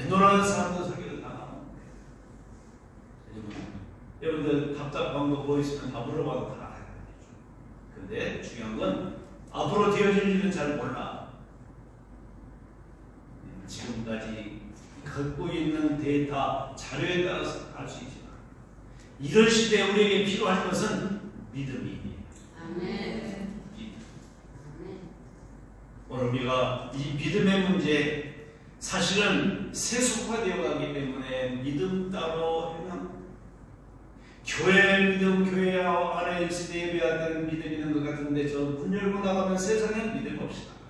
애노라는 사람도 설교를 다 나오는데 여러분들 답답한 거 보이시면 다 물어봐도 다 알아요. 근데 중요한 건 앞으로 되어질 일은 잘 몰라. 지금까지 갖고 있는 데이터, 자료에 따라서 알 수 있지만 이런 시대에 우리에게 필요한 것은 믿음입니다. 아멘. 오늘 우리가 이 믿음의 문제, 사실은 세속화되어 가기 때문에 믿음 따로 행함, 교회 믿음, 교회 안에 있을 때 예배해야 되는 믿음이 있는 것 같은데 저 문 열고 나가면 세상엔 믿음 없이 나가.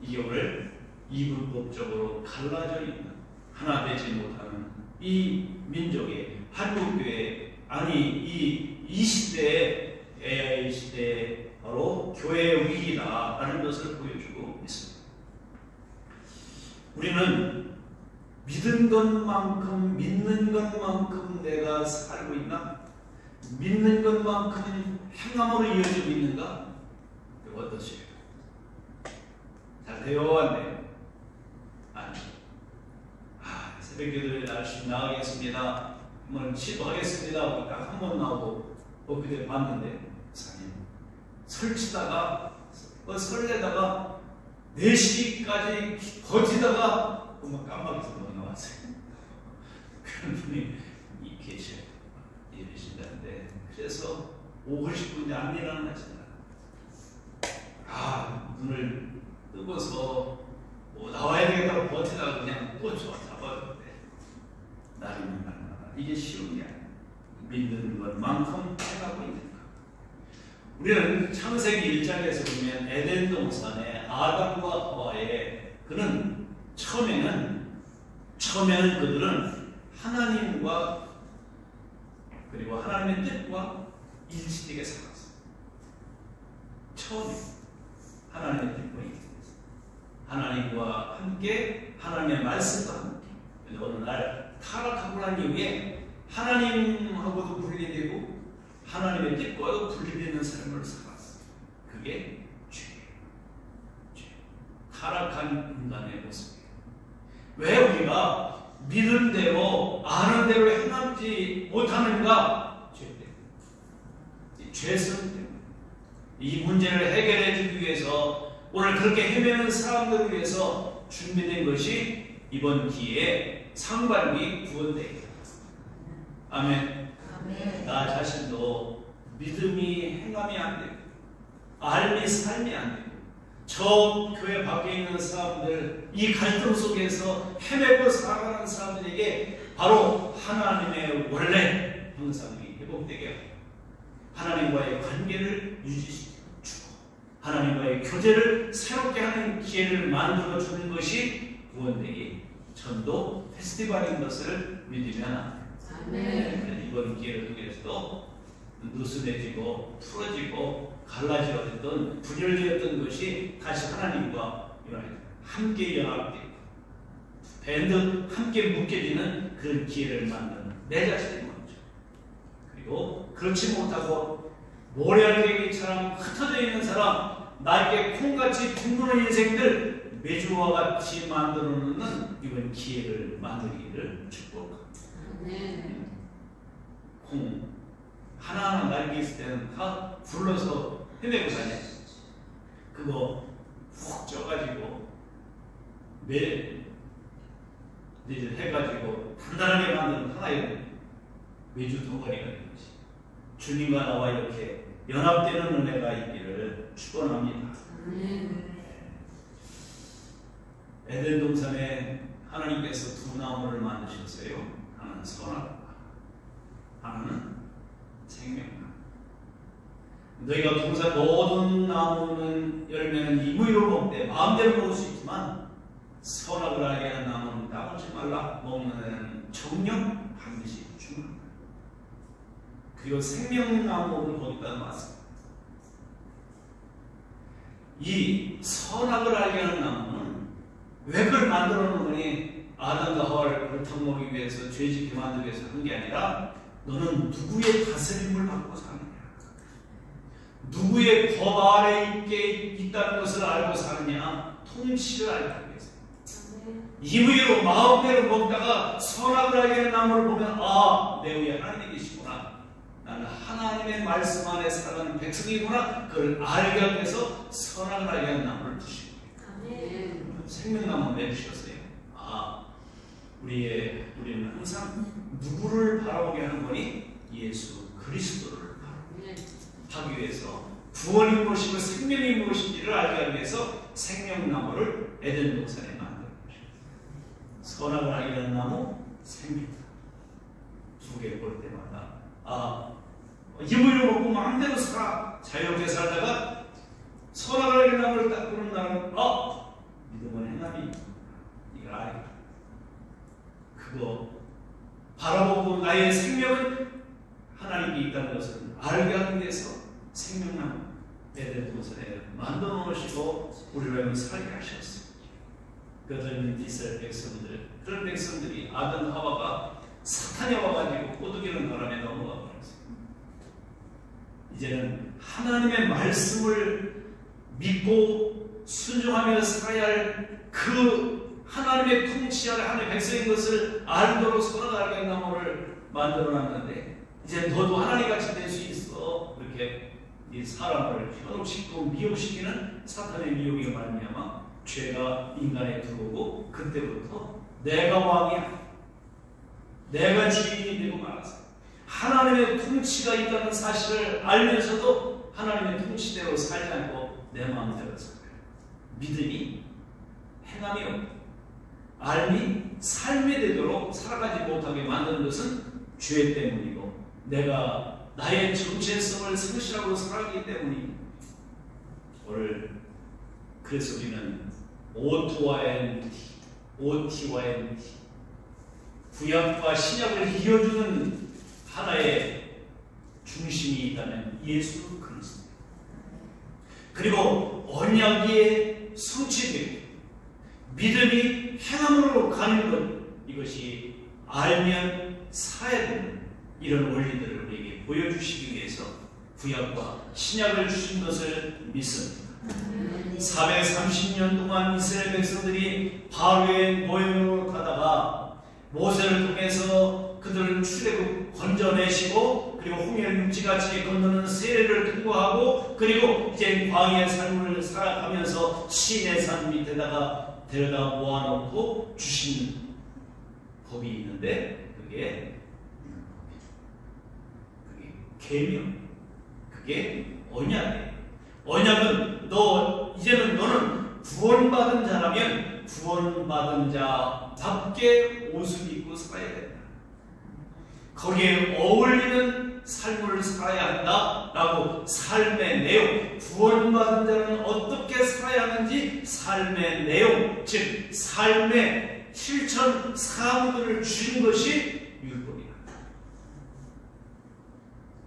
이게 오늘 이분법적으로 갈라져 있는, 하나 되지 못하는 이 민족의 한국교회, 아니 이 시대의 AI 시대에 바로 교회의 위기다라는 것을 보여주고 있습니다. 우리는 믿는 것만큼, 믿는 것만큼 내가 살고 있나? 믿는 것만큼 행함으로 이어지고 있는가? 어떠세요? 잘 돼요? 안 돼요? 아니. 새벽기도에 날씨 나가겠습니다. 한번 시도하겠습니다. 딱 한 번 나오고 그때 봤는데 목사님 설치다가 설레다가 4시까지 버티다가 깜빡해서 못 나왔어요. 그런 분이 계셔요. 이러신다는데 그래서 5, 50분이 안 일어나시나. 눈을 뜨고서 나와야 되겠다고 버티다가 그냥 또 잡았는데 나리는 말나. 이게 쉬운 게 아니야. 믿는 것만큼 해가고 있는가. 우리는 창세기 1장에서 보면 에덴 동산에 아담과 하와의 그는 처음에는 그들은 하나님과 그리고 하나님의 뜻과 일치되게 살았어요. 처음에 하나님의 뜻과 일치됐어요. 하나님과 함께, 하나님의 말씀과 함께. 근데 어느 날 타락하고 난 이후에 하나님하고도 분리되고 하나님의 뜻과도 분리되는 삶을 살았어요. 그게 죄예요. 타락한 인간의 모습이에요. 왜 우리가 믿은 대로, 아는 대로 행하지 못하는가? 죄 때문에. 죄성 때문에. 이 문제를 해결해 주기 위해서 오늘 그렇게 헤매는 사람들을 위해서 준비된 것이 이번 기회에 상반기 구원대회입니다. 아멘. 아멘. 나 자신도 믿음이 행함이 안 되고 알미 삶이 안 되고 저 교회 밖에 있는 사람들, 이 갈등 속에서 헤매고 살아가는 사람들에게 바로 하나님의 원래 형상이 회복되게 하고 하나님과의 관계를 유지시키고 하나님과의 교제를 새롭게 하는 기회를 만들어주는 것이 구원대회 전도 페스티벌인 것을 믿으면 안 돼요. 아멘. 이번 기회를 통해서도 느슨해지고 풀어지고 갈라지었던 분열되었던 것이 다시 하나님과 함께 연합되고 밴드 함께 묶여지는 그런 기회를 만드는 내 자신이 먼저. 그리고 그렇지 못하고 모래알갱이처럼 흩어져 있는 사람, 나에게 콩같이 둥그런 인생들 매주와 같이 만들어 놓는 이번 기회를 만들기를 축복합니다. 아멘. 콩 하나하나 날개 있을 때는 다 불러서 헤매고 다녀. 그거 훅 쪄가지고 매일 해가지고 단단하게 만드는 하나의 매주 덩어리가 되는 것이 주님과 나와 이렇게 연합되는 은혜가 있기를 축원합니다. 에덴 동산에 하나님께서 두 나무를 만드셨어요. 하나는 선악과, 하나는 생명나무. 너희가 동산 모든 나무는 열매는 임의로 먹되 마음대로 먹을 수 있지만 선악을 알게 하는 나무는 따먹지 말라. 먹는 데는 정령 반드시 죽는다. 그리고 생명나무를 거기다 놨습니다. 이 선악을 알게 하는 나무는 왜 그걸 만들어 놓은 거니? 아담과 하와를 그렇게 먹기 위해서, 죄짓게 만들기 위해서 한 게 아니라 너는 누구의 다스림을 받고 사느냐, 누구의 법 아래 있게 있다는 것을 알고 사느냐, 통치를 알기 위해서. 이의로 마음대로 먹다가 선악을 알게 하는 나무를 보면 아, 내 위에 하나님이 계시구나. 나는 하나님의 말씀 안에 살아가는 백성이구나. 그걸 알게 하기 위해서 선악을 알게 하는 나무를 두시고 생명나무 내주셨어요. 아, 우리는 항상 누구를 바라보게 하는 거니? 예수 그리스도를 바라보기 위해서 구원이 무엇이고 생명이 무엇인지를 알게 하기 위해서 생명나무를 에덴 동산에 만든 것입니다. 선악을 알게 하는 나무, 생명나무 두 개 볼 때마다 아, 이불을 먹고 마음대로 살아 자유롭게 살다가 선악을 알게 하는 나무를 딱 보는 나는 믿음은 행함이 이걸 알게 그거 바라보고 나의 생명은 하나님이 있다는 것을 알게 하기 위해서 생명나무 에덴 동산에 만들어 놓으시고 우리를 살게 하셨습니다. 그들은 이스라엘 백성들, 그런 백성들이 아담 하와가 사탄이 와가지고 꼬드기는 바람에 넘어가 버렸어요. 이제는 하나님의 말씀을 믿고 순종하며 살아야 할 그 하나님의 통치 아래 하나님의 백성인 것을 알도록 선악을 나무를 만들어놨는데 이제 너도 하나님같이 될 수 있어. 그렇게 이 사람을 현혹시키고 미혹시키는 사탄의 미혹에 말미암아 죄가 인간에 들어오고 그때부터 내가 왕이야, 내가 주인이 되고 말았어. 하나님의 통치가 있다는 사실을 알면서도 하나님의 통치대로 살지 않고 내 마음대로 살아요. 믿음이 행함이 없고 알미 삶이 되도록 살아가지 못하게 만드는 것은 죄 때문이고 내가 나의 정체성을 성실하고 살아가기 때문입니다. 오늘 그래서 우리는 OT와의 NT 구약과 신약을 이어주는 하나의 중심이 있다면 예수 그리스도 그리고 언약이 성취되고 믿음이 행함으로 가는 것 이것이 알면 살아야 되는 이런 원리들을 우리에게 보여주시기 위해서 구약과 신약을 주신 것을 믿습니다. 430년 동안 이스라엘 백성들이 바로의 모형으로 가다가 모세를 통해서 그들을 출애굽 건져내시고 그리고 홍해를 육지같이 건너는 세례를 통과하고 그리고 이제 광야의 삶을 살아가면서 시내 산 밑에다가 데려다 모아놓고 주신 법이 있는데 그게 계명, 그게 언약이에요. 언약은 이제는 너는 구원받은 자라면 구원받은 자답게 옷을 입고 살아야 된다. 거기에 어울리는 삶을 살아야 한다라고 삶의 내용, 구원받은 자는 어떻게 살아야 하는지 삶의 내용, 즉 삶의 실천 사항들을 주신 것이 율법이다.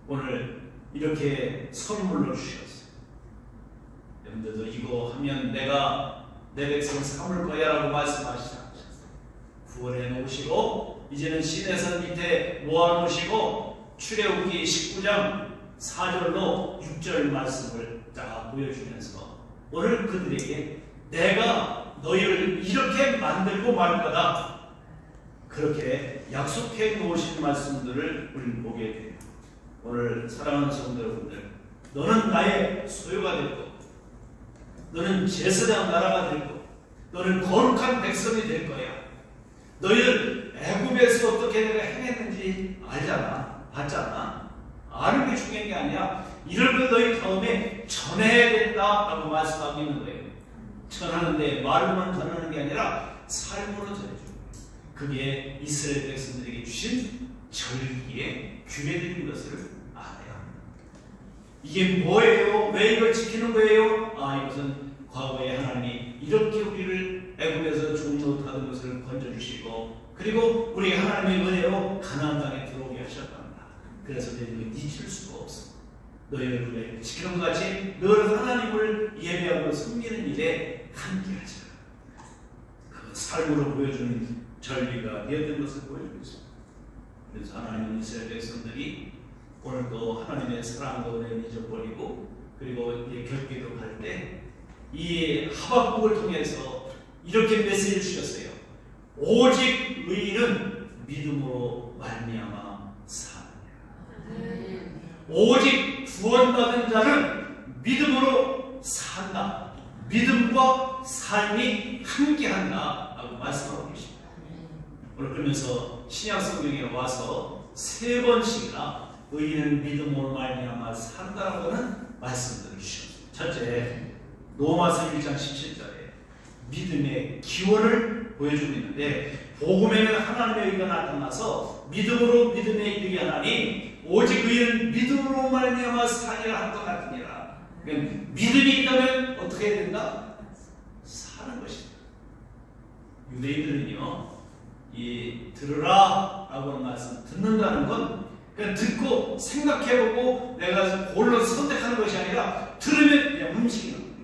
오늘 이렇게 선물로 주셨어요. 여러분들도 이거 하면 내가 내 백성 삼을 거야 라고 말씀하시지 않으셨어요. 구원해 놓으시고 이제는 시내산 밑에 모아놓으시고 출애굽기 19장 4절로 6절 말씀을 딱 보여주면서 오늘 그들에게 내가 너희를 이렇게 만들고 말 거다 그렇게 약속해 놓으신 말씀들을 우리는 보게 돼요. 오늘 사랑하는 성도 여러분들, 너는 나의 소유가 될 것, 너는 제사장 나라가 될 것, 너는 거룩한 백성이 될 거야. 너희들 애굽에서 어떻게 내가 행했는지 알잖아, 봤잖아. 아는 게 중요한 게 아니야. 이런 걸 너희 다음에 전해야 된다라고 말씀하고 있는 거예요. 전하는데 말로만 전하는 게 아니라 삶으로 전해주는 거예요. 그게 이스라엘 백성들에게 주신 절기의 규례들인 것을 알아야 합니다. 이게 뭐예요? 왜 이걸 지키는 거예요? 이것은 과거에 하나님이 이렇게 우리를 애굽에서 종노릇하던 것을 건져주시고 그리고 우리 하나님의 은혜로 가나안 땅에 들어오게 하셨답니다. 그래서 너희를 잊을 수가 없어. 너희를 지키는 것 같이 늘 하나님을 예배하고 섬기는 일에 함께하자. 그 삶으로 보여주는 절기가 되었던 것을 보여주고 있습니다. 그래서 하나님은 이스라엘 백성들이 오늘도 하나님의 사랑과 은혜를 잊어버리고 그리고 이제 결기도 갈 때 이 하박국을 통해서 이렇게 메시지를 주셨어요. 오직 의인은 믿음으로 말미암아 사느니라. 오직 구원받은 자는 믿음으로 산다. 믿음과 삶이 함께한다 라고 말씀하고 계십니다. 오늘 그러면서 신약 성경에 와서 3번씩이나 의인은 믿음으로 말미암아 산다라고는 말씀들을 주셨습니다. 첫째, 로마서 1장 17절에 믿음의 기원을 보여주고 있는데, 복음에는 하나님의 의가 나타나서 믿음으로 믿음에 이르게 하나니 오직 의인은 믿음으로 말미암아 사니라 할 것 같으니라. 그러니까 믿음이 있다면 어떻게 해야 된다? 사는 것이다. 유대인들은요, 이 들으라 라고 하는 말씀, 듣는다는 건 그냥 듣고 생각해보고 내가 골로 선택하는 것이 아니라 들으면 그냥 움직이는 거예요.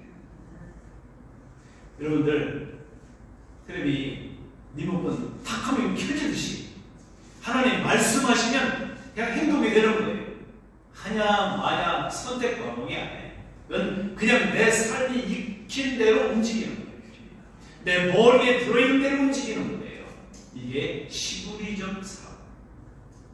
여러분들 텔레비 리모컨 탁 하면 켜지듯이 하나님 말씀하시면 그냥 행동이 되는 거예요. 하냐 마냐 선택 과목이 아니에요. 그건 그냥 내 삶이 익힌 대로 움직이는 거예요. 내 머리에 들어있는 대로 움직이는 거예요. 이게 시구리적 사고.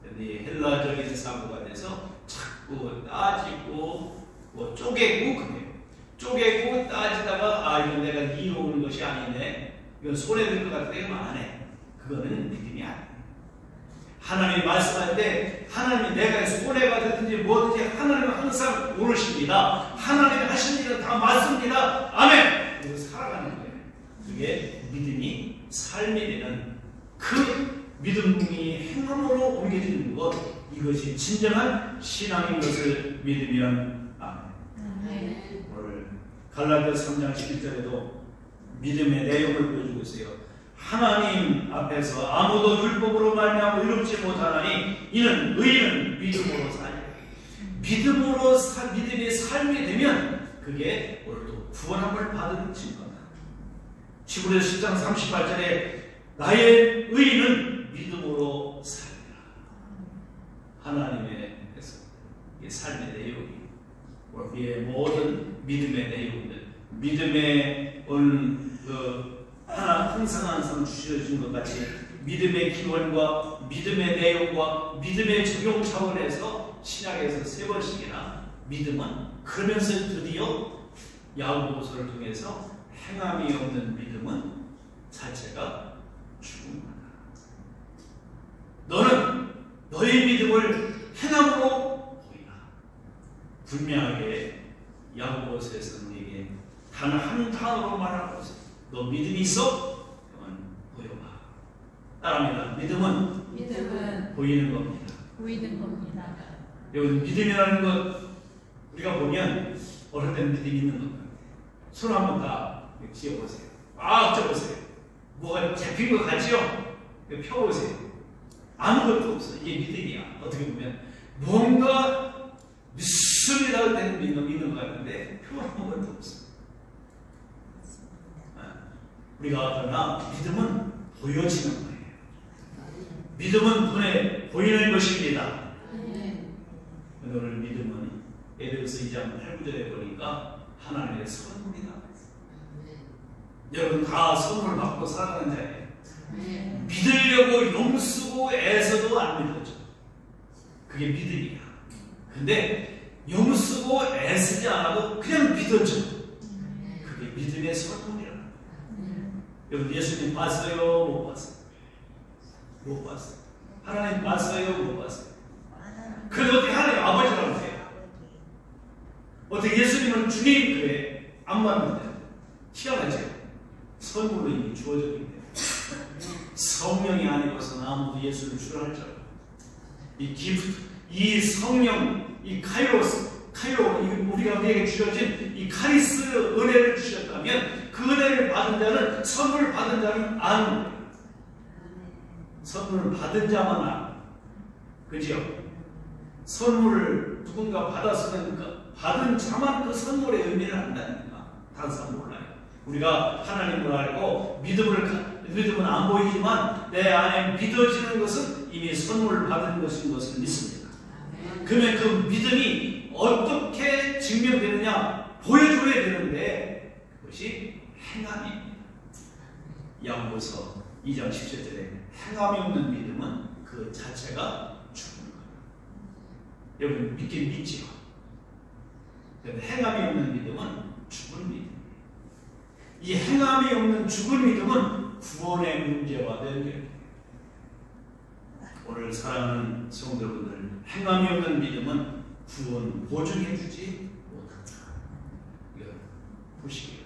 근데 헬라적인 사고가 돼서 자꾸 따지고 뭐 쪼개고 그래요. 쪼개고 따지다가 이건 내가 이해오는 것이 아니네. 이건 손해될 것 같은데 이건 안 해. 그거는 믿음이 아니에요. 하나님이 말씀할 때 하나님이 내가 손해가 됐든지 뭐든지 하나님은 항상 오르십니다. 하나님이 하신 일은 다 맞습니다. 아멘! 그리고 살아가는 거예요. 그게 믿음이 삶이 되는 그 믿음이 행함으로 옮겨지는 것, 이것이 진정한 신앙인 것을 믿으면 아멘. 오늘 갈라디아서 3장 11절에도 믿음의 내용을 보여주고 있어요. 하나님 앞에서 아무도 율법으로 말미암아 의롭지 못하나니 이는 의인은 믿음으로 사니. 믿음으로 믿음의 삶이 되면 그게 오늘도 구원함을 받은 증거다. 히브리서 10장 38절에 나의 의인은 믿음으로 살리라. 하나님의 삶의 내용이 우리의 모든 믿음의 내용들, 믿음의 하나 항상 주셔진 것 같이 믿음의 기원과 믿음의 내용과 믿음의 적용 차원에서 신약에서 3번씩이나 믿음은, 그러면서 드디어 야고보서를 통해서 행함이 없는 믿음은 자체가 죽음이다. 너는 너의 믿음을 행함으로 보이라. 분명하게 야고보서에서 우리에게 단 한 단어로 말하고 있어요. 너 믿음이 있어? 그러면 보여봐. 따라합니다. 믿음은 보이는 겁니다. 보이는 겁니다. 여러분, 믿음이라는 것 우리가 보면 어느 때는 믿음이 있는 겁니다. 손 한번 다 지어보세요. 쪄보세요. 뭐가 잡힌 것 같죠? 펴보세요. 아무것도 없어. 이게 믿음이야. 어떻게 보면 뭔가 믿습니다 되는 믿음이 있는 것 같은데 표현한 것도 없어. 우리가 그러나 믿음은 보여지는 거예요. 믿음은 눈에 보이는 것입니다. 오늘 믿음은 에베소서 2장 8-9절에 보니까 하나님의 선물이다. 여러분 다 선물 받고 살아가는 자예요. 믿으려고 용쓰고 애써도 안 믿어져. 그게 믿음이야. 근데 용쓰고 애쓰지 않아도 그냥 믿어져. 그게 믿음의 선물이야. 여러분 예수님 봤어요? 못 봤어요? 못 봤어요. 하나님 봤어요? 못 봤어요? 그런데 어떻게 하나님 아버지라고 해요? 어떻게 예수님은 주님 그래? 안 봤는데 희한하죠? 선물로 이미 주어져 있네요. 성령이 아니고서는 아무도 예수를 주라 할 줄 알아요. 이 기프트, 이 성령, 이 카이로, 우리가 우리에게 주어진 이 카리스 은혜를 주셨다면 그 은혜를 받은 자는, 선물 받은 자는 아는 거예요. 선물을 받은 자만 아는. 그죠? 선물을 누군가 받았으면 받은 자만 그 선물의 의미를 안다니까. 다른 사람 몰라요. 우리가 하나님을 알고 믿음은 안 보이지만 내 안에 믿어지는 것은 이미 선물을 받은 것인 것을 믿습니다. 그러면 그 믿음이 어떻게 증명되느냐 보여줘야 되는데 그것이 행함입니다. 야고보서 2장 17절에 행함이 없는 믿음은 그 자체가 죽은 거예요. 여러분 믿긴 믿지요. 행함이 없는 믿음은 죽은 믿음. 이 행함이 없는 죽은 믿음은 구원의 문제와 연결돼요. 오늘 사랑하는 성도분들, 행함이 없는 믿음은 구원 보증해주지 못한다. 이거 보시기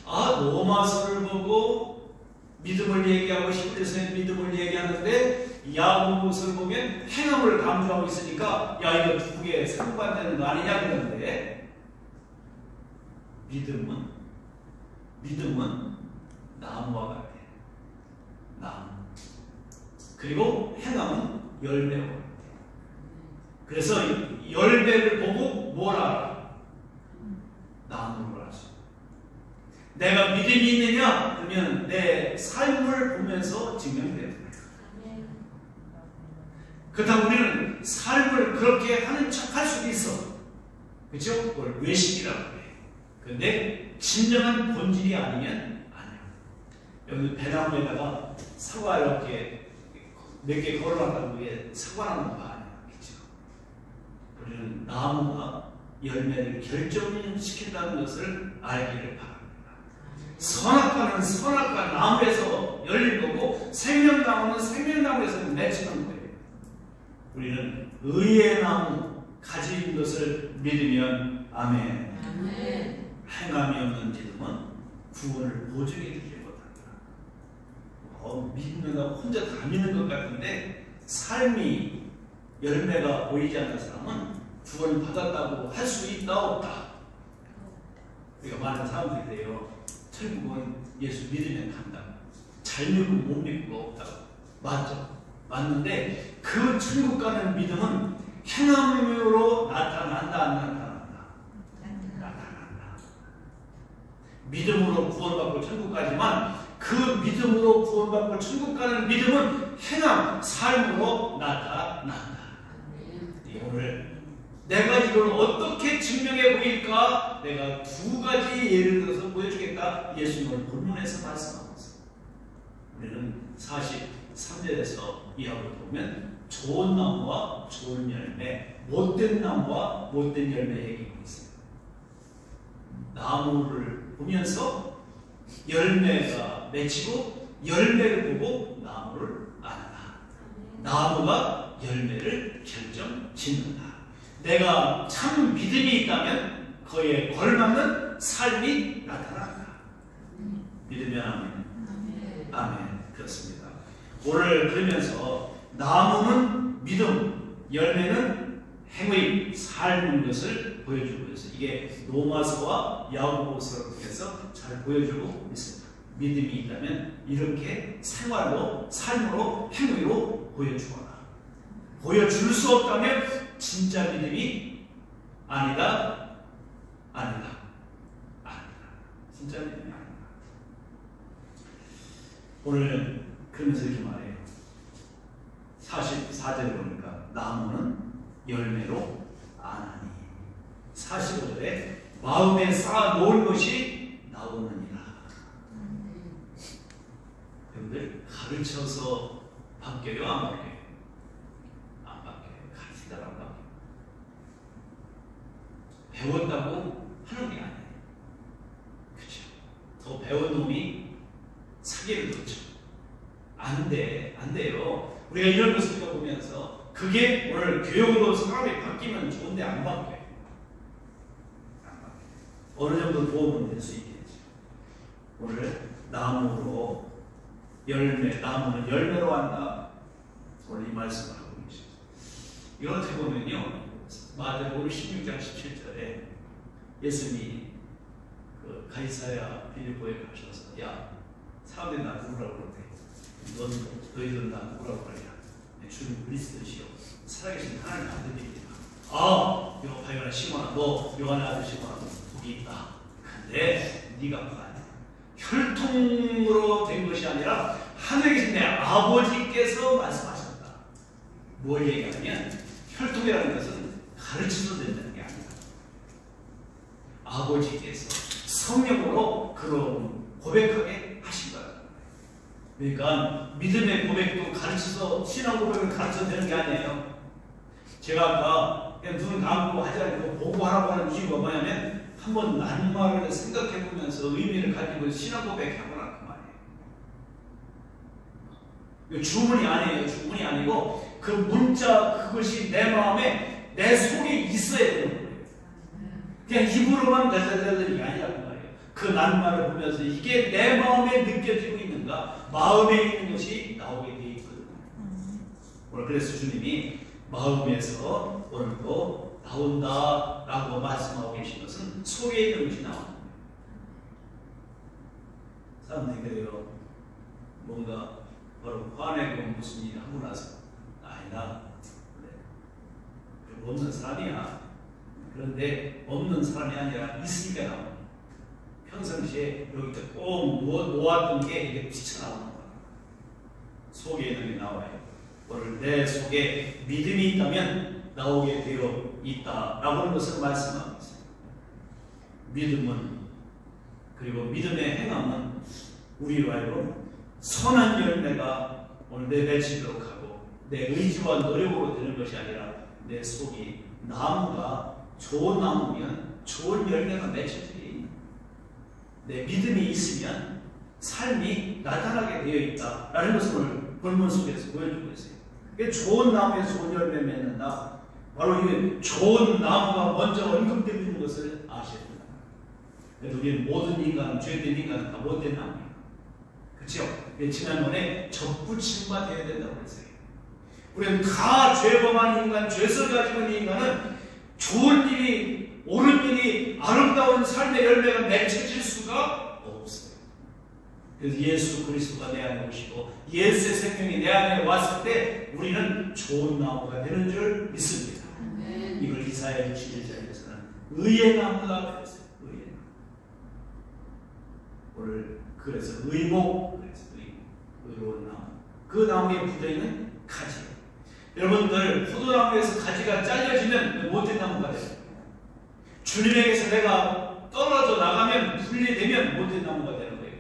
바랍니다. 로마서를 보고 믿음을 얘기하고 싶어서 믿음을 얘기하는데 야고보서를 보면 행함을 강조하고 있으니까 야 이거 두 개 상반되는 거 아니냐 그러는데 믿음은 나무와 같아. 나무. 그리고 행함은 열매와 같아. 그래서 열매를 보고 뭘 알아? 나무를 알수. 내가 믿음이 있느냐? 그러면 내 삶을 보면서 증명돼요. 그렇다고 우리는 삶을 그렇게 하는 척 할 수도 있어. 그렇죠? 그걸 외식이라고 해. 근데 진정한 본질이 아니면 아니야. 여기 배나무에다가 사과 이렇게 몇 개 걸어놨다고 위에 사과나무가 아니야. 그렇죠? 우리는 나무가 열매를 결정시킨다는 것을 알기를 바랍니다. 선악과는 선악과 나무에서 열린 거고 생명나무는 생명나무에서 맺히는 거예요. 우리는 의의 나무 가진 것을 믿으면 아멘. 아멘. 행함이 없는 믿음은 구원을 보증해 주지 못한다. 믿는다고 혼자 다 믿는 것 같은데 삶이 열매가 보이지 않는 사람은 구원 받았다고 할 수 있다 없다. 우리가 많은 사람들이래요. 천국은 예수 믿으면 간다. 잘 믿고 못 믿고 없다고. 맞죠? 맞는데 그 천국 가는 믿음은 행함으로 나타난다 안 나타난다? 나타난다. 믿음으로 구원받고 천국 가지만 그 믿음으로 구원받고 천국 가는 믿음은 행함, 삶으로 나타난다. 오늘 내가 이걸 어떻게 증명해 보일까? 내가 두 가지 예를 들어서 보여주겠다. 예수님을 본문에서 말씀하고 있습니다. 우리는 43절에서 이하로 보면 좋은 나무와 좋은 열매, 못된 나무와 못된 열매 얘기하고 있습니다. 나무를 보면서 열매가 맺히고 열매를 보고 나무를 안다. 나무가 열매를 결정 짓는다. 내가 참 믿음이 있다면 그에 걸맞는 삶이 나타난다. 믿으면 아멘. 아멘. 그렇습니다. 오늘 그러면서 나무는 믿음, 열매는 행의, 삶인 것을 보여주고 있어요. 이게 로마서와 야고보서를 통해서 잘 보여주고 있습니다. 믿음이 있다면 이렇게 생활로, 삶으로, 행위로 보여주거나 보여줄 수 없다면 진짜 믿음이 아니다. 진짜 믿음이 아니다. 오늘 그러면서 이렇게 말해요. 44절에 보니까 나무는 열매로 아나니 45절에 마음에 쌓아 놓은 것이 나오느니라. 여러분들 가르쳐서 바뀌어요? 안 바뀌어요? 안 바뀌어요. 가르치다가 안 바뀌어요. 배웠다고 하는 게 아니에요. 그렇죠? 더 배운 놈이 사기를 뒀죠. 안 돼요. 우리가 이런 모습을 보면서 그게 오늘 교육으로 사람이 바뀌면 좋은데 안 바뀌어요. 어느 정도 도움은 될 수 있겠죠. 오늘 나무로 나무는 열매로 한다. 오늘 이 말씀을 하고 계십니다. 이거 어떻게 보면요. 마태복음 16장 17절에 예수님이 그 가이사랴 빌립보에 가셔서 야 사람들이 나 누구라고 그러대. 너희들은 나 누구라고 그러냐. 주는 그리스도시요 살아계신 하나님 아들이다. 요한의 시몬아, 너 요한의 아들 시몬아, 복이 있다. 근데 네가 뭐가 아니야. 혈통으로 된 것이 아니라 하늘에 계신 내 아버지께서 말씀하셨다. 뭘 얘기하냐면 혈통이라는 것은 가르쳐서 된다는 게 아니라 아버지께서 성령으로 그런 고백하게 하신 거야. 그러니까 믿음의 고백도 가르쳐서 신앙 고백을 가르쳐서 되는 게 아니에요. 제가 아까 그냥 눈 감고 하지 않고 보고 하라고 하는 이유가 뭐냐면 한번 낱말을 생각해 보면서 의미를 가지고 신앙 고백해보라 그 말이에요. 주문이 아니에요. 주문이 아니고 그 문자 그것이 내 마음에 내 속에 있어야 되는 거예요. 그냥 입으로만 되는 게 아니라 그 말이에요. 그 낱말을 보면서 이게 내 마음에 느껴지고 있는가, 마음에 있는 것이 나오게 되어 있거든요. 오늘 그래서 주님이 마음에서 오늘도 나온다라고 말씀하고 계신 것은 속에 있는 것이 나오는 거예요. 사람들이 그래요. 뭔가 바로 화내고 무슨 일을 하고 나서 아니다. 그래. 없는 사람이야. 그런데 없는 사람이 아니라 있으니까 나오는 거예요. 평상시에 여기 꼭 놓았던 게 이게 비쳐나오는 거예요. 속에 있는 게 나와요. 오늘 내 속에 믿음이 있다면 나오게 되어 있다라고 하는 것을 말씀하고 있어요. 믿음은 그리고 믿음의 행함은 우리로 하여금 선한 열매가 오늘 내 맺히도록 하고 내 의지와 노력으로 되는 것이 아니라 내 속이 나무가 좋은 나무면 좋은 열매가 맺혀지니 내 믿음이 있으면 삶이 나타나게 되어 있다라는 것을 오늘 본문 속에서 보여주고 있어요. 좋은 나무에 좋은 열매 맺는다. 바로 이 좋은 나무가 먼저 언급되고 있는 것을 아셔야 됩니다. 우리는 모든 인간은 죄된 인간은 다 못된 나무예요. 그렇죠? 지난번에 접붙임과 되어야 된다고 했어요. 우리는 다 죄범한 인간, 죄를 가지고 있는 인간은 좋은 일이, 옳은 일이, 아름다운 삶의 열매가 맺혀질 수가 없어요. 그래서 예수 그리스도가 내 안에 오시고 예수의 생명이 내 안에 왔을 때 우리는 좋은 나무가 되는 줄 믿습니다. 이걸 이사야 61장에서는 의의 나무가 그랬어요. 의의 나무. 오늘 그래서 의복, 의로운 나무. 그 나무에 붙어있는 가지. 여러분들 포도나무에서 가지가 잘려지면 못된 나무가 돼요. 주님에게서 내가 떨어져 나가면 분리되면 못된 나무가 되는 거예요.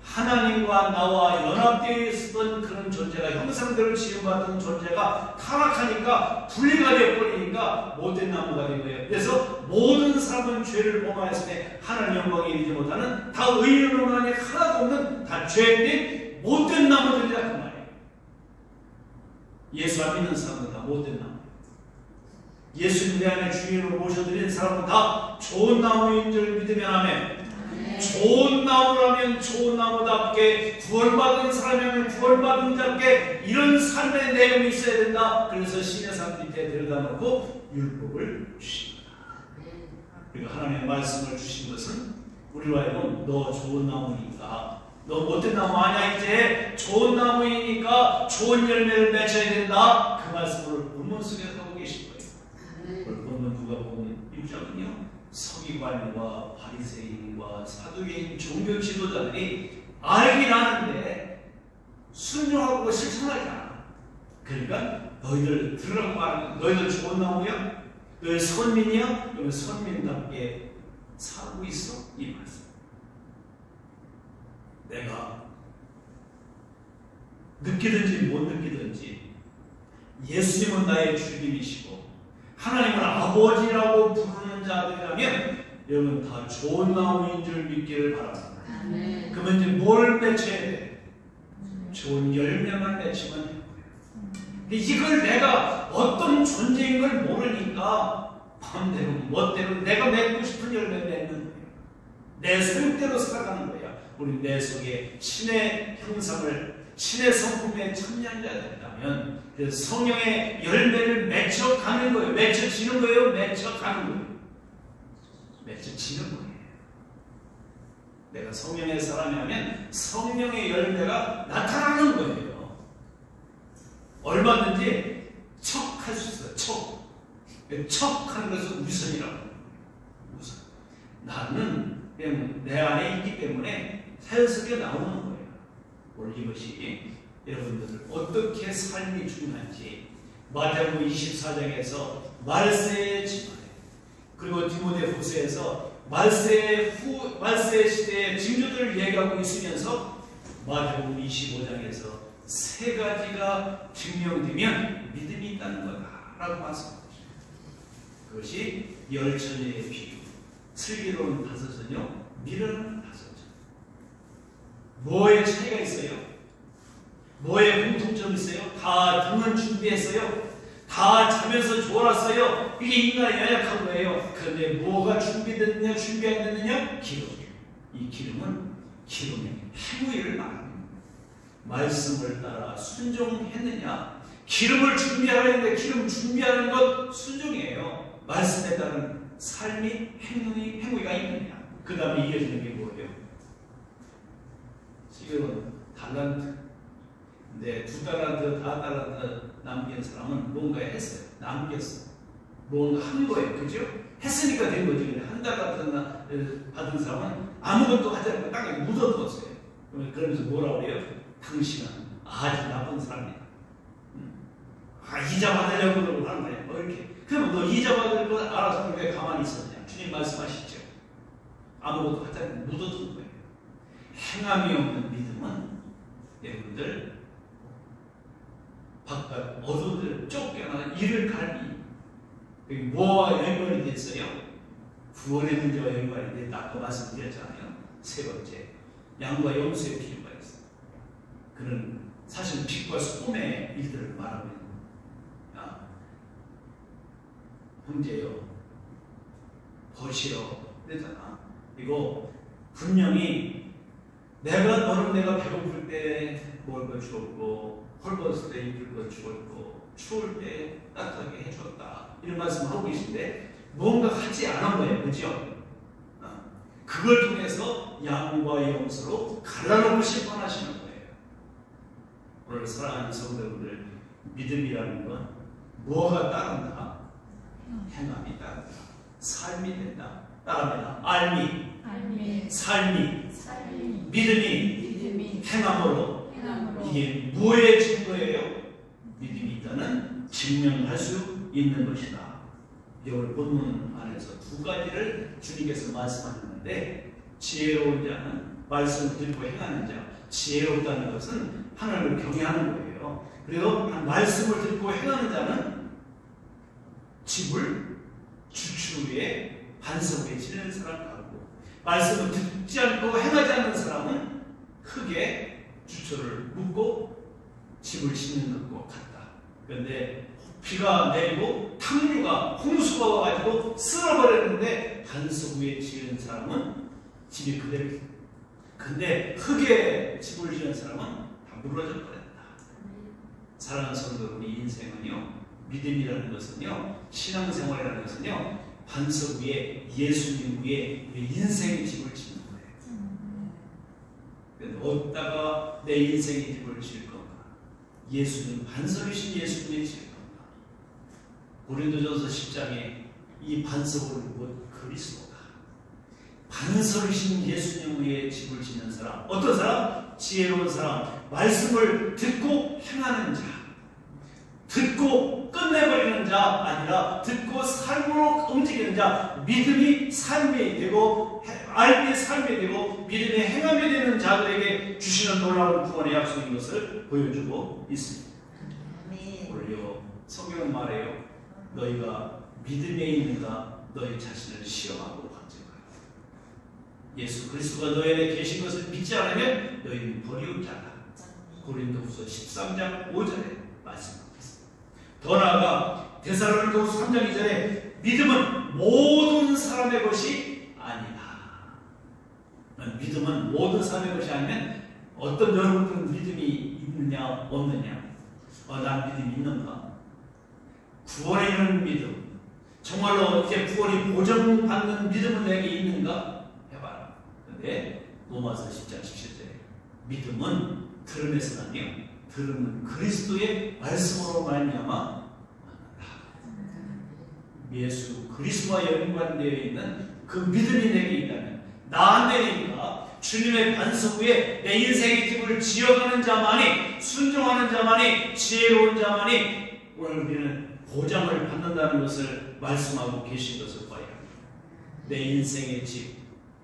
하나님과 나와 연합되어 있었던 그런 존재가 형상대로 지음받은 존재가 타락하니까 분리가 되어버리니까 못된 나무가 된 거예요. 그래서 모든 사람은 죄를 범하였으니 하나님 영광에 이르지 못하는 다 의인으로 하니 하나도 없는 다 죄된 못된 나무들이다 그 말이에요. 예수 안 믿는 사람은 다 못된 나무. 예수님 내 안에 주인으로 모셔드린 사람은 다 좋은 나무인 줄 믿으면 하면 좋은 나무라면 좋은 나무답게 구원받은 사람이면 구원받은 자께 이런 삶의 내용이 있어야 된다. 그래서 신의 산 밑에 데려다 놓고 율법을 주십니다. 그리고 하나님의 말씀을 주신 것은 우리로 하여금 너 좋은 나무니까 너 못된 나무 아니야 이제 좋은 나무이니까 좋은 열매를 맺어야 된다. 그 말씀을 본문 속에 하고 계신 거예요. 본문 누가복음 6장은요. 서기관과 바리새인과 사두개인 종교 지도자들이 알긴 아는데 순종하고 실천하지 않아. 그러니까 너희들 들으라고 말하는 너희들 좋은 나무야? 너희 선민이야? 너희 선민답게 살고 있어? 이 말씀. 내가 느끼든지 못 느끼든지 예수님은 나의 주님이시고 하나님은 아버지라고 부르는 자들이라면 여러분 다 좋은 나무인 줄 믿기를 바랍니다. 그러면 이제 뭘 맺혀야 돼? 좋은 열매만 맺히면 되는 거예요. 이걸 내가 어떤 존재인 걸 모르니까 마음대로 멋대로 내가 맺고 싶은 열매 맺는 거예요. 내 생대로 살아가는 거야. 우리 내 속에 신의 형상을 신의 성품에 참여한 자가 된다면 그래서 성령의 열매를 맺혀가는 거예요. 맺혀지는 거예요. 맺혀가는 거예요. 맺혀지는 거예요. 내가 성령의 사람이라면 성령의 열매가 나타나는 거예요. 얼마든지 척할 수 있어요. 척하는 것은 위선이라고 합니다. 위선. 나는 그냥 내 안에 있기 때문에 자연스럽게 나오는 거예요. 오늘 이것이 여러분들 어떻게 삶이 중요한지 마태복음 24장에서 말세의 진화 그리고 디모데후서에서 말세 시대의 징조들을 얘기하고 있으면서 마태복음 25장에서 세 가지가 증명되면 믿음이 있다는 거다라고 말씀하셨죠. 그것이 열처녀의 비유, 슬기로운 다섯은요, 미련한 다섯은. 뭐에 차이가 있어요? 뭐에 공통점이 있어요? 다 등은 준비했어요. 다 자면서 졸았어요. 이게 인간의 연약한 거예요. 그런데 뭐가 준비됐느냐, 준비 안 됐느냐? 기름. 이 기름은 기름의 행위를 말합니다. 말씀을 따라 순종했느냐? 기름을 준비하려는데 기름 준비하는 것 순종이에요. 말씀에 따른 삶이 행위가 있느냐? 그 다음에 이어지는 게 뭐예요? 지금 달란트. 근데 2달란트, 4달란트 남긴 사람은 뭔가 했어요. 남겼어. 뭔가 한 거예요. 그죠? 했으니까 된 거지. 근데 1달란트 받은 사람은 아무것도 하지 않고 땅에 묻어두었어요. 그러면서 뭐라고 해요? 당신은 아주 나쁜 사람이다. 이자 받으려고 그러고 하는 거예요. 뭐 이렇게. 그러면 너 이자 받을 거 알아서 왜 가만히 있었냐? 주님 말씀하시죠. 아무것도 하지 않고 묻어둔 거예요. 행함이 없는 믿음은 여러분들 바깥 어두운데 쫓겨나 이를 갈미. 뭐와 연관이 됐어요? 구원의 문제와 연관이 됐다. 아까 말씀드렸잖아요. 세 번째, 양과 염소의 필요가 있어요. 그는 사실 빛과 소금의 일들을 말하고 있는 거예요. 형제여, 벗이여, 그랬잖아. 이거 분명히 너는 내가 배고플 때 먹을 걸 주었고, 헐벗을 때 입을 걸 주었고, 추울 때 따뜻하게 해주었다. 이런 말씀을 하고 계신데 뭔가 하지 않은 거예요. 그죠? 그걸 통해서 양과 염소로 갈라놓고 심판하시는 거예요. 오늘 사랑하는 성도분들, 믿음이라는 건 뭐가 따른다? 행함이 따른다. 삶이 된다. 따릅니다. 알미, 삶이, 믿음이 행함으로. 이게 뭐의 증거예요? 믿음이 있다는 증명할 수 있는 것이다. 오늘 본문 안에서 두 가지를 주님께서 말씀하셨는데, 지혜로운 자는 말씀을 듣고 행하는 자. 지혜롭다는 것은 하나님을 경외하는 거예요. 그리고 말씀을 듣고 행하는 자는 집을 주추 위에 반석 위에 지는 사람 같고, 말씀을 듣지 않고 행하지 않는 사람은 흙에 주초를 묻고 집을 짓는 것과 같다. 그런데 비가 내리고 탕류가 홍수가 와가지고 쓸어버렸는데 반석 위에 지은 사람은 집이 그대로 있다. 근데 흙에 집을 지은 사람은 다 무너져 버렸다. 사랑하는 성도 여러분, 이 인생은요, 믿음이라는 것은요, 신앙생활이라는 것은요, 반석 위에 예수님 위에 인생의 집을 짓는 거예요. 어디다가 내 인생의 집을 지을 건가? 예수님, 반석이신 예수님의 지을 건가? 고린도전서 10장에 이 반석을 곧 그리스도다. 반석이신 예수님 위에 집을 짓는 사람. 어떤 사람? 지혜로운 사람. 말씀을 듣고 행하는 자. 듣고 끝내버리는 자 아니라 듣고 삶으로 움직이는 자. 믿음이 삶이 되고 알미의 삶이 되고 믿음의 행함이 되는 자들에게 주시는 놀라운 구원의 약속인 것을 보여주고 있습니다. 오늘요, 성경은 말해요. 너희가 믿음에 있는가 너희 자신을 시험하고 확증하라. 예수 그리스도가 너희 안에 계신 것을 믿지 않으면 너희는 버리운 자다. 고린도후서 13장 5절에 말씀하고 있습니다. 더 나아가 데살로니가후서 3장 2절에 믿음은 모든 사람의 것이 아니다. 믿음은 모든 사람의 것이 아니면 어떤 여러분들은 믿음이 있느냐 없느냐. 난 믿음이 있는가? 구원에 이르는 믿음, 정말로 이제 구원이 보장받는 믿음은 내게 있는가? 해봐라. 그런데 로마서 10장 17절에 믿음은 들음에서 나뉘어 들음은 그리스도의 말씀으로 말미암아 만난다. 예수 그리스도와 연관되어 있는 그 믿음이 내게 있다면, 나 안되니까 주님의 반석 위에 내 인생의 집을 지어가는 자만이, 순종하는 자만이, 지혜로운 자만이 오늘 우리는 보장을 받는다는 것을 말씀하고 계신 것을 봐야 합니다. 내 인생의 집,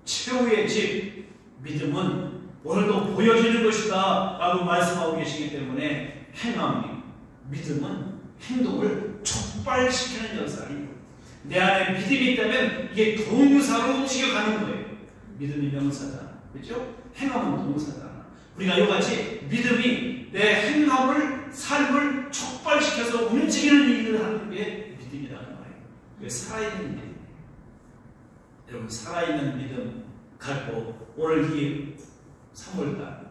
최후의 집, 믿음은 오늘도 보여지는 것이다 라고 말씀하고 계시기 때문에 행함이, 믿음은 행동을 촉발시키는 역사입니다. 내 안에 믿음이 있다면 이게 동사로 움직여가는 거예요. 믿음이 명사잖아. 그렇죠? 행함은 동사잖아. 우리가 이같이 믿음이 내 행함을, 삶을 촉발시켜서 움직이는 일을 하는 게 믿음이라는 말이에요. 그게 살아있는 믿음. 여러분, 살아있는 믿음 갖고 오늘 이 3월달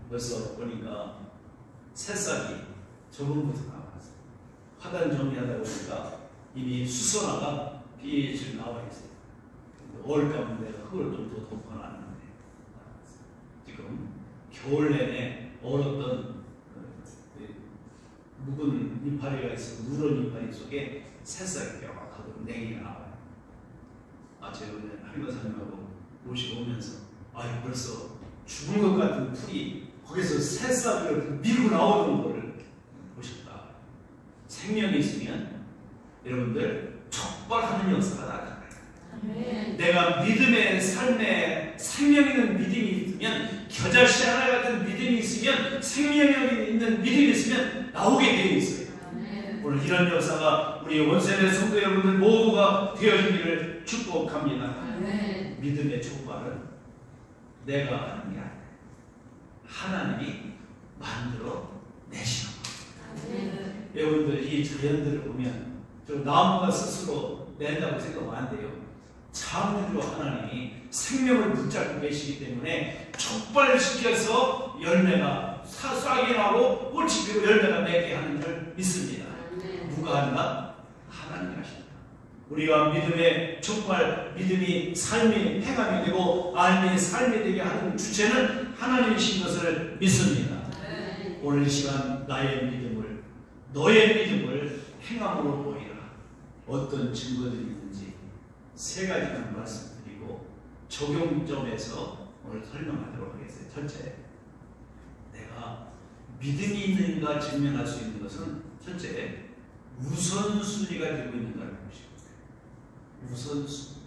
벌써 보니까 새싹이 저번부터 나왔어요. 화단 정리하다 보니까 이미 수선화가 삐질 나와 있어요. 올 가운데 흙을 좀 더 덮어놨는데 지금 겨울 내내 얼었던 묵은 이파리가 있어 누런 이파리 속에 새싹이 뼈하고 냉이가 나와요. 제가 오늘 할머니하고 모시고 오면서 벌써 죽은 것 같은 풀이 거기서 새싹을 밀고 나오는 것을 보셨다. 생명이 있으면 여러분들 촉발하는 역사가 나타나요. 내가 믿음의 삶에 생명 있는 믿음이 있으면, 겨자씨 하나 같은 믿음이 있으면, 생명력이 있는 믿음이 있으면 나오게 되어 있어요. 오늘 이런 역사가 우리 원세대 성도 여러분들 모두가 되어지기를 축복합니다. 믿음의 촉발은 내가 하는 게 아니라 하나님이 만들어 내시는 거예요. 여러분들 이 자연들을 보면 저 나무가 스스로 낸다고 생각하면 안 돼요. 창조주 하나님이 생명을 붙잡고 계시기 때문에 촉발시켜서 열매가 싹이 나고 꽃이 피고 열매가 맺게 하는 줄 믿습니다. 누가 한다? 하나님이 하신다. 우리가 믿음의 촉발, 믿음이 삶이 행함이 되고 삶이 삶이 되게 하는 주체는 하나님이신 것을 믿습니다. 오늘 이 시간 나의 믿음을, 너의 믿음을 행함으로 보이라. 어떤 증거들이 있는지 세 가지만 말씀드리고 적용점에서 오늘 설명하도록 하겠습니다. 첫째, 내가 믿음이 있는가 증명할 수 있는 것은 첫째, 우선순위가 되고 있는가를 보십니다. 우선순위.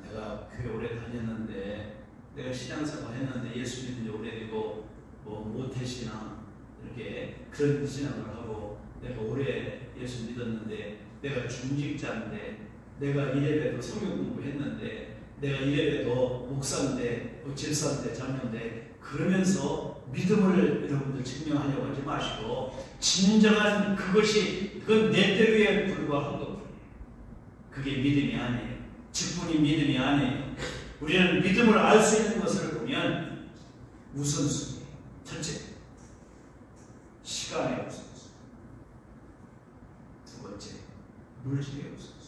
내가 교회 오래 다녔는데, 내가 신앙생활 했는데, 예수 믿은 지 오래되고, 모태신앙, 이렇게 그런 신앙을 하고, 내가 오래 예수 믿었는데, 내가 중직자인데, 내가 이래봬도 성경 공부했는데, 내가 이래봬도 목사인데, 집사인데, 자녀인데, 그러면서 믿음을 여러분들 증명하려고 하지 마시고, 진정한 그건 내 때에 불과한 것뿐이에요. 그게 믿음이 아니에요. 직분이 믿음이 아니에요. 우리는 믿음을 알 수 있는 것을 보면 우선순위. 첫째, 시간의 우선순위. 두 번째, 물질의 우선순위.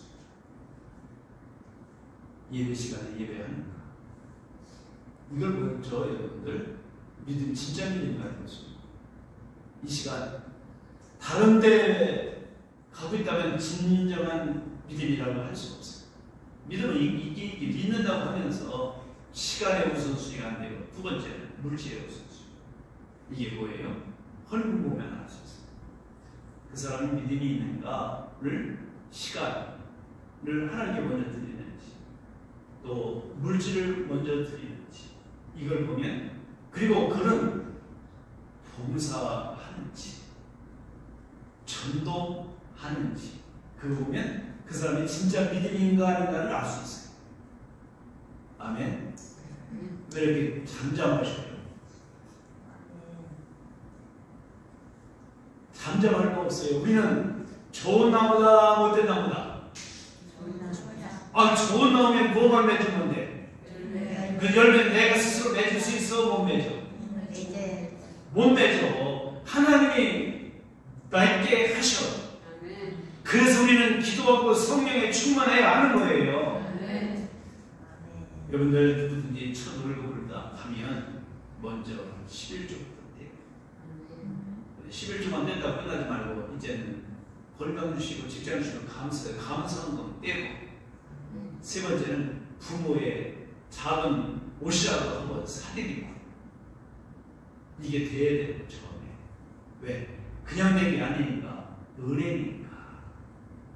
예배 시간에 예배하는가. 이걸 먼저 여러분들 믿음, 진짜 믿음이 아닌 것입니다. 이 시간 다른 데 가고 있다면 진정한 믿음이라고 할 수 없어요. 믿음은 믿는다고 하면서 시간의 우선순위가 안 되고, 두 번째는 물질의 우선순위. 이게 뭐예요? 헌금 보면 알 수 있어요. 그 사람이 믿음이 있는가를, 시간을 하나님께 먼저 드리는지, 또 물질을 먼저 드리는지, 이걸 보면, 그리고 그는 봉사하는지 전도하는지, 그거 보면 그 사람이 진짜 믿음인가 아닌가를 알 수 있어요. 아멘. 왜 이렇게 잠잠하셔요? 잠잠할 거 없어요. 우리는 좋은 나무다, 못된 나무다. 좋은 나무면 뭐만 맺으면 돼? 그 열매 내가 스스로 맺을 수 있어? 못 맺어? 못 맺어. 하나님이 맺게 하셔. 그래서 우리는 기도하고 성령에 충만해야 하는 거예요. 여러분들 누구든지 첫 월급을 하면 먼저 11조부터 돼요. 11조만 된다고 끝나지 말고 이제는 건강 주시고 직장 주시고 감사헌금 떼고, 세 번째는 부모의 작은 옷이라도 한번 사드리고, 이게 돼야 되고 처음에. 왜? 그냥 된 게 아니니까, 은혜니까,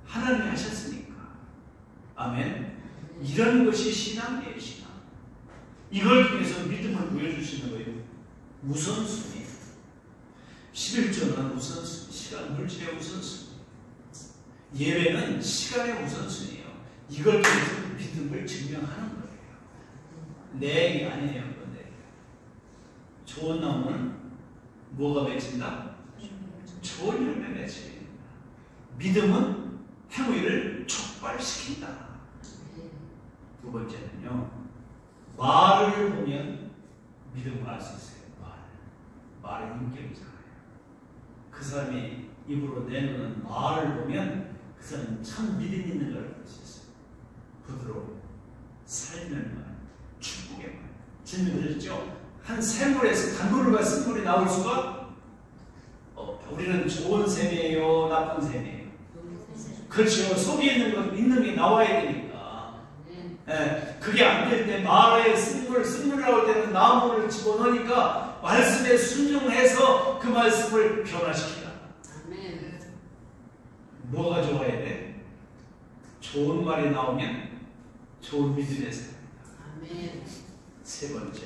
하나님이 하셨으니까. 아멘. 이런 것이 신앙이에요. 신앙. 이걸 통해서 믿음을 보여주시는 거예요. 우선순위. 11조는 우선순위, 시간, 물질의 우선순위. 예배는 시간의 우선순위예요. 이걸 통해서 믿음을 증명하는 거예요. 내 얘기 아니에요. 근데 좋은 나무는 뭐가 맺힌다? 좋은 열매 맺힙니다. 믿음은 행위를 촉발시킨다. 두 번째는요, 말을 보면 믿음을 알 수 있어요. 말의 인격이잖아요. 그 사람이 입으로 내놓는 말을 보면 그 사람은 참 믿음 있는 걸 알 수 있어요. 부드러운 삶의 말, 축복의 말. 질문 드렸죠? 한 샘물에서 단물과 쓴물이 나올 수가 없다. 우리는 좋은 셈이에요, 나쁜 셈이에요. 그렇죠. 속에 있는 게 나와야 되니까. 그게 안 될 때 말에 쓴물 나올 때는 나무를 집어넣으니까 말씀에 순종해서 그 말씀을 변화시키라. 뭐가 좋아야 돼? 좋은 말이 나오면 좋은 믿음의 삶입니다. 세 번째,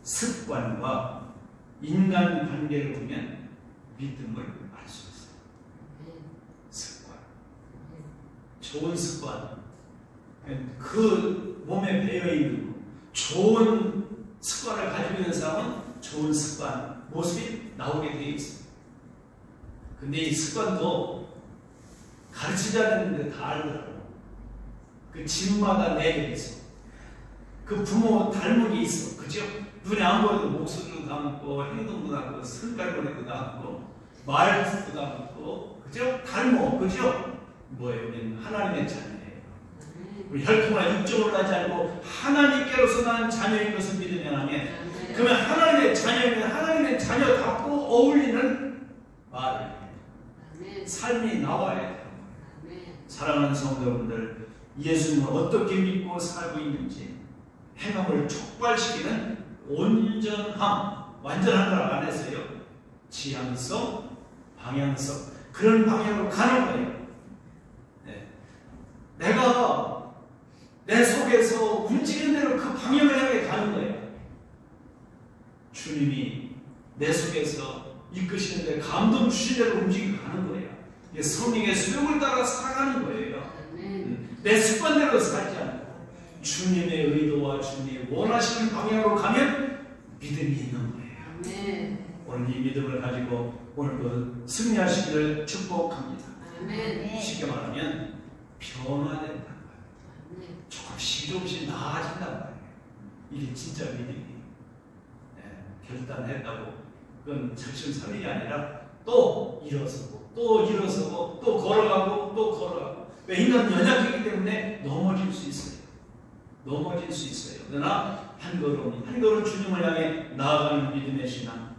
습관과 인간관계를 보면 믿음을 알 수 있어요. 습관, 좋은 습관, 그 몸에 배어있는 좋은 습관을 가지고 있는 사람은 좋은 습관, 모습이 나오게 되어 있어요. 근데 이 습관도 가르치지 않는데 다 알더라고. 그 집마다 내게 있어. 그 부모 닮은 게 있어. 그죠? 눈에 안 보여도 목소리도 닮고, 행동도 닮고, 성깔머리도 닮고, 말투도 닮고, 그죠? 닮어. 그죠? 뭐예요? 우리는 하나님의 자녀예요. 우리 혈통이나 육종을 따지 않고 하나님께로서 난 자녀인 것을 믿으면 하면, 그러면 하나님의 자녀면 하나님의 자녀답고 어울리는 말을 해요. 삶이 나와야 돼요. 사랑하는 성도 여러분들, 예수님을 어떻게 믿고 살고 있는지 행함을 촉발시키는 온전함, 완전한 걸 안 했어요. 지향성, 방향성, 그런 방향으로 가는 거예요. 네. 내가 내 속에서 움직이는 대로 그 방향을 향해 가는 거예요. 주님이 내 속에서 이끄시는데 감동 주신 대로 움직이고 가는 거예요. 이게 성령의 수용을 따라 살아가는 거예요. 내 습관대로 살지 않고 주님의 의도와 주님이 원하시는 방향으로 가면 믿음이 있는 거예요. 오늘 이 믿음을 가지고 오늘 그 승리하시기를 축복합니다. 쉽게 말하면 변화된다는 거예요. 조금씩 나아진단 말이에요. 이게 진짜 믿음이에요. 결단했다고 그건 절실살인이 아니라 또 일어서고 또 일어서고 또 걸어가고 또 걸어가고. 왜 인간은 연약하기 때문에 넘어질 수 있어요. 넘어질 수 있어요. 그러나 한 걸음 주님을 향해 나아가는 믿음의 신앙.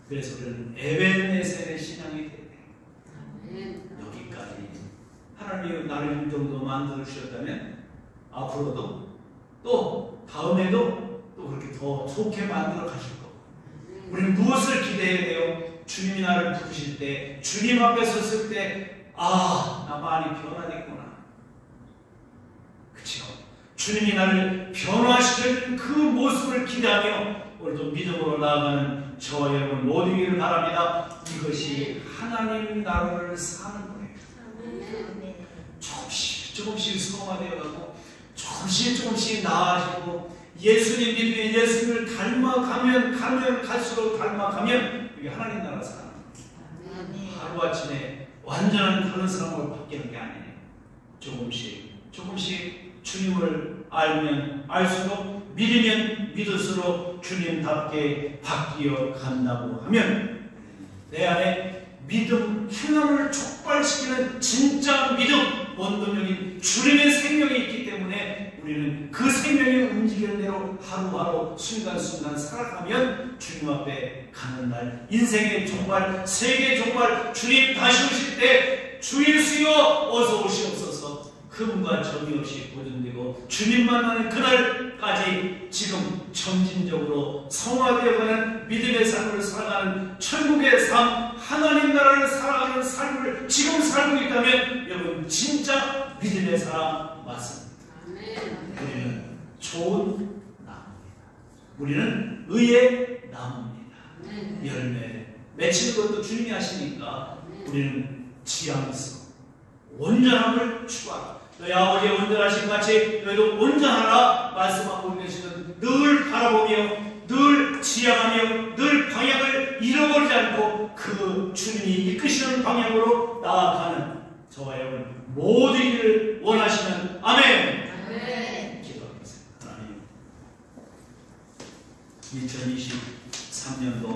그래서 우리는 에벤네셀의 신앙이 돼요. 여기까지 하나님이 나를 이 정도 만들어 주셨다면 앞으로도 또 다음에도 또 그렇게 더 좋게 만들어 가실 거고. 우리는 무엇을 기대해야 돼요? 주님이 나를 부르실 때, 주님 앞에 섰을 때, 나 많이 변화됐구나. 그렇죠? 주님이 나를 변화시키는 그 모습을 기대하며 오늘도 믿음으로 나아가는 저와 여러분 모두 되기를 바랍니다. 이것이 하나님 나라를 사는 거예요. 조금씩 성화되어가고 조금씩 나아지고 예수님 믿음에 예수님을 닮아가면 갈수록 닮아가면 이게 하나님 나라 사는 거예요. 하루아침에 완전한 다른 사람으로 바뀌는 게 아니에요. 조금씩 주님을 알면 알수록 믿으면 믿을수록 주님답게 바뀌어 간다고 하면 내 안에 믿음 행함을 촉발시키는 진짜 믿음 원동력인 주님의 생명이 있기 때문에 우리는 그 생명이 움직이는 대로 하루하루 순간순간 살아가면 주님 앞에 가는 날 인생의 종말 세계의 종말 주님 다시 오실 때 주 예수여 어서 오시옵소서 금과 정이 없이 보존되고 주님 만나는 그날까지 지금 점진적으로 성화되어가는 믿음의 삶을 살아가는 천국의 삶 하나님 나라를 살아가는 삶을 지금 살고 있다면 여러분 진짜 믿음의 사람 맞습니다. 우리는 좋은 우리는 의의 나무입니다. 아멘. 열매 맺히는 것도 주님이 하시니까 우리는 지향해서 온전함을 추구하라. 너희 아버지의 온전하신 같이 너희도 온전하라 말씀하고 계시는, 늘 바라보며 늘 지향하며 늘 방향을 잃어버리지 않고 그 주님이 이끄시는 방향으로 나아가는 저와 여러분 모두를 원하시는 아멘. 아멘. 기도하겠습니다. 하나님, 2023년도